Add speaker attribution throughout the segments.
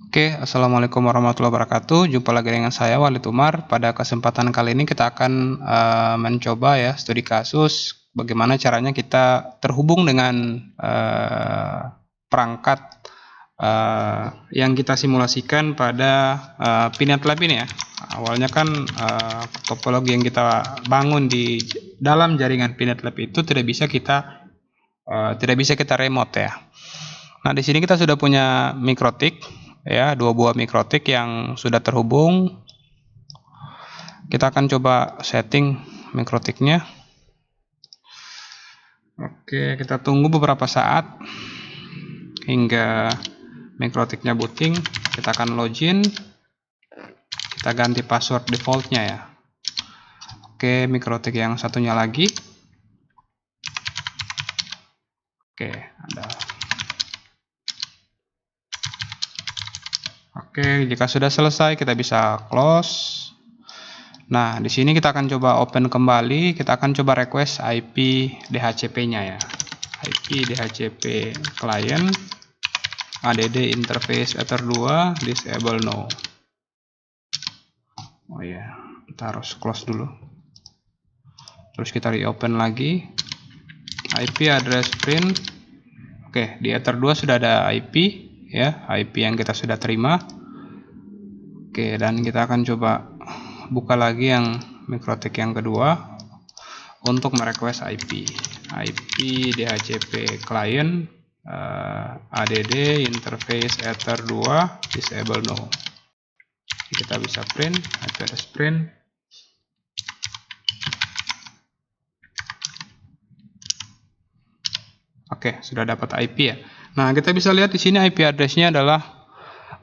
Speaker 1: Oke, assalamualaikum warahmatullahi wabarakatuh. Jumpa lagi dengan saya Walid Umar. Pada kesempatan kali ini kita akan mencoba ya studi kasus bagaimana caranya kita terhubung dengan perangkat yang kita simulasikan pada Pinet Lab ini ya. Awalnya kan topologi yang kita bangun di dalam jaringan Pinet Lab itu tidak bisa kita remote ya. Nah, di sini kita sudah punya mikrotik ya, 2 buah mikrotik yang sudah terhubung. Kita akan coba setting mikrotiknya. Oke, kita tunggu beberapa saat hingga mikrotiknya booting. Kita akan login. Kita ganti password defaultnya ya. Oke, mikrotik yang satunya lagi. Oke, ada. Oke, jika sudah selesai kita bisa close. Nah, di sini kita akan coba open kembali. Kita akan coba request IP DHCP-nya ya. IP DHCP client add interface ether 2 disable no. Oh ya, kita harus close dulu. Terus kita reopen lagi. IP address print. Oke, di ether 2 sudah ada IP ya, IP yang kita sudah terima. Oke, dan kita akan coba buka lagi yang mikrotik yang kedua untuk merequest IP DHCP client add interface ether 2 disable no. Kita bisa print IP address print. Oke, sudah dapat IP ya. Nah, kita bisa lihat di sini IP address-nya adalah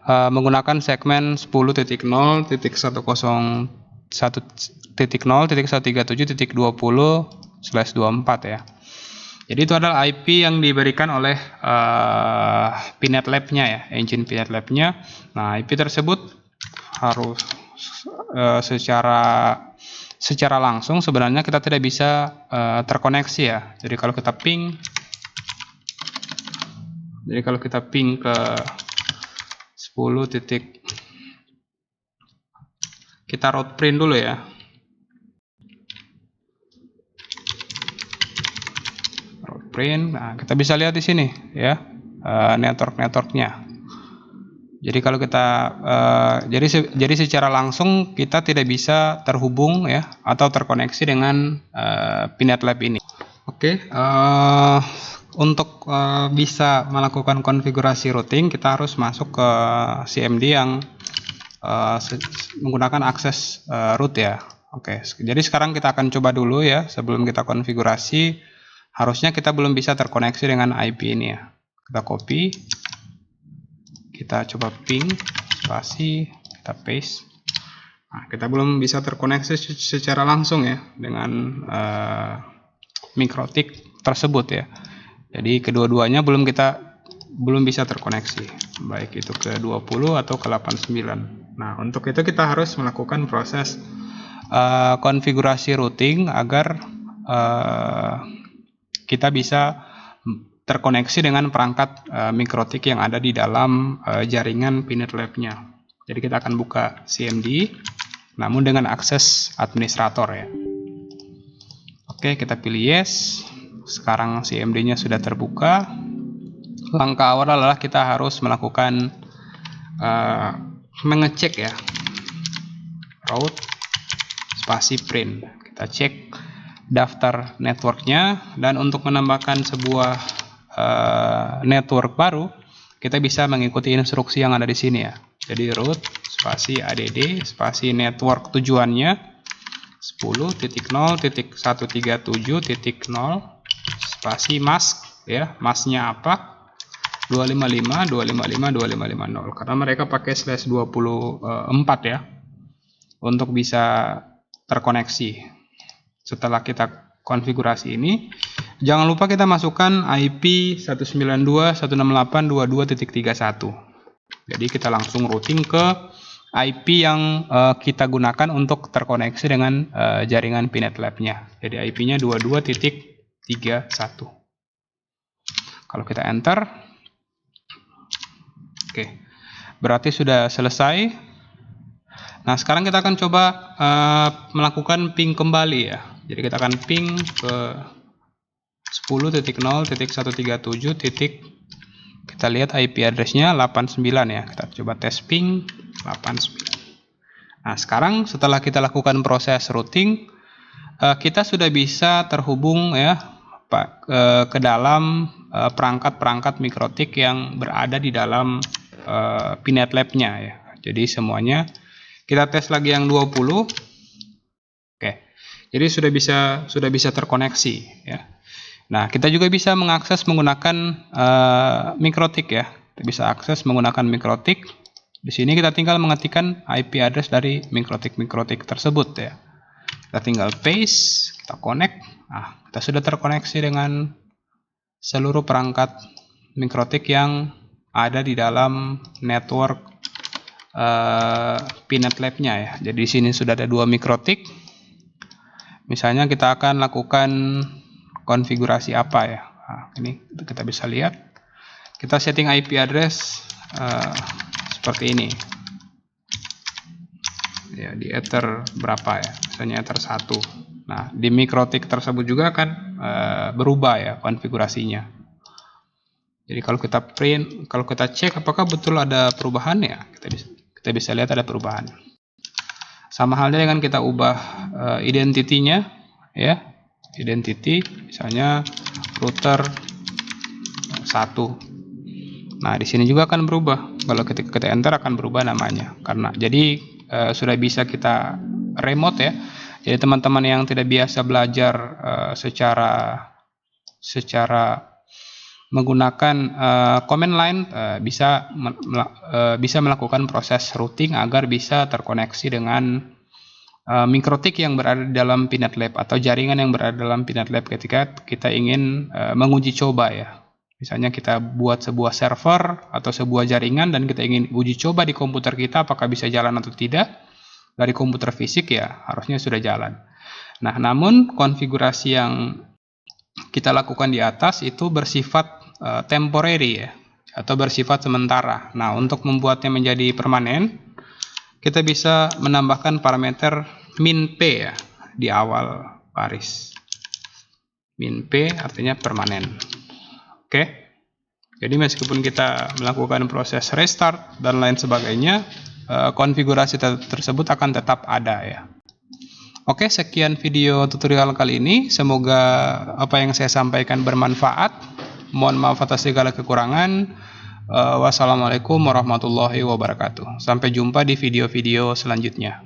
Speaker 1: menggunakan segmen 10.0.1.137.20/24 ya. Jadi itu adalah IP yang diberikan oleh Pinet Lab-nya ya, engine Pinet Lab-nya. Nah, IP tersebut harus secara langsung sebenarnya kita tidak bisa terkoneksi ya. Jadi kalau kita ping ke 10 titik, kita route print dulu ya. Route print. Nah, kita bisa lihat di sini ya networknya. Jadi kalau kita jadi secara langsung kita tidak bisa terhubung ya atau terkoneksi dengan Pinet Lab ini. Oke, untuk bisa melakukan konfigurasi routing kita harus masuk ke CMD yang menggunakan akses root ya. Oke, jadi sekarang kita akan coba dulu ya sebelum kita konfigurasi. Harusnya kita belum bisa terkoneksi dengan IP ini ya. Kita copy, kita coba ping, spasi, kita paste. Nah, kita belum bisa terkoneksi secara langsung ya dengan mikrotik tersebut ya. Jadi kedua-duanya belum bisa terkoneksi, baik itu ke 20 atau ke 89. Nah, untuk itu kita harus melakukan proses konfigurasi routing agar kita bisa terkoneksi dengan perangkat mikrotik yang ada di dalam jaringan Pinet Lab-nya. Jadi kita akan buka CMD, namun dengan akses administrator ya. Oke, kita pilih yes. Sekarang CMD-nya sudah terbuka. Langkah awal adalah kita harus melakukan mengecek ya route spasi print. Kita cek daftar networknya, dan untuk menambahkan sebuah network baru kita bisa mengikuti instruksi yang ada di sini ya. Jadi route spasi add spasi network tujuannya 10.0.137.0 spasi mask ya, masknya apa 255.255.255.0 karena mereka pakai /24 ya untuk bisa terkoneksi. Setelah kita konfigurasi ini, jangan lupa kita masukkan IP 192.168.22.31. Jadi kita langsung routing ke IP yang kita gunakan untuk terkoneksi dengan jaringan Pinet Lab-nya. Jadi IP-nya 22.31. Kalau kita enter, oke. berarti sudah selesai. Nah, sekarang kita akan coba melakukan ping kembali ya. Jadi kita akan ping ke 10.0.137. Kita lihat IP address-nya 89 ya. Kita coba tes ping 89. Nah, sekarang setelah kita lakukan proses routing, kita sudah bisa terhubung ya ke dalam perangkat-perangkat mikrotik yang berada di dalam Pinet Lab-nya ya. Jadi semuanya kita tes lagi yang 20. Oke. Jadi sudah bisa terkoneksi ya. Nah, kita juga bisa mengakses menggunakan mikrotik ya. Kita bisa akses menggunakan mikrotik. Di sini kita tinggal mengetikkan IP address dari mikrotik tersebut ya. Kita tinggal paste, kita connect. Nah, kita sudah terkoneksi dengan seluruh perangkat mikrotik yang ada di dalam network Pinet Lab-nya ya. Jadi di sini sudah ada 2 mikrotik. Misalnya kita akan lakukan konfigurasi apa ya. Nah, ini kita bisa lihat. Kita setting IP address seperti ini. Ya, di ether berapa ya? Misalnya ether 1. Nah, di mikrotik tersebut juga akan berubah ya konfigurasinya. Jadi kalau kita cek apakah betul ada perubahan ya, kita bisa lihat ada perubahan. Sama halnya dengan kita ubah identity-nya ya. Identity misalnya router 1. Nah, di sini juga akan berubah. Kalau kita enter akan berubah namanya. Karena jadi sudah bisa kita remote ya. Jadi teman-teman yang tidak biasa belajar secara menggunakan command line bisa melakukan proses routing agar bisa terkoneksi dengan mikrotik yang berada di dalam Pinet Lab atau jaringan yang berada dalam Pinet Lab ketika kita ingin menguji coba ya. Misalnya kita buat sebuah server atau sebuah jaringan dan kita ingin uji coba di komputer kita apakah bisa jalan atau tidak. Dari komputer fisik ya harusnya sudah jalan. Nah, namun konfigurasi yang kita lakukan di atas itu bersifat temporary ya, atau bersifat sementara. Nah, untuk membuatnya menjadi permanen, kita bisa menambahkan parameter min p ya di awal baris. Min p artinya permanen. Oke. Jadi meskipun kita melakukan proses restart dan lain sebagainya, konfigurasi tersebut akan tetap ada ya. Oke, sekian video tutorial kali ini. Semoga apa yang saya sampaikan bermanfaat. Mohon maaf atas segala kekurangan. Wassalamualaikum warahmatullahi wabarakatuh. Sampai jumpa di video-video selanjutnya.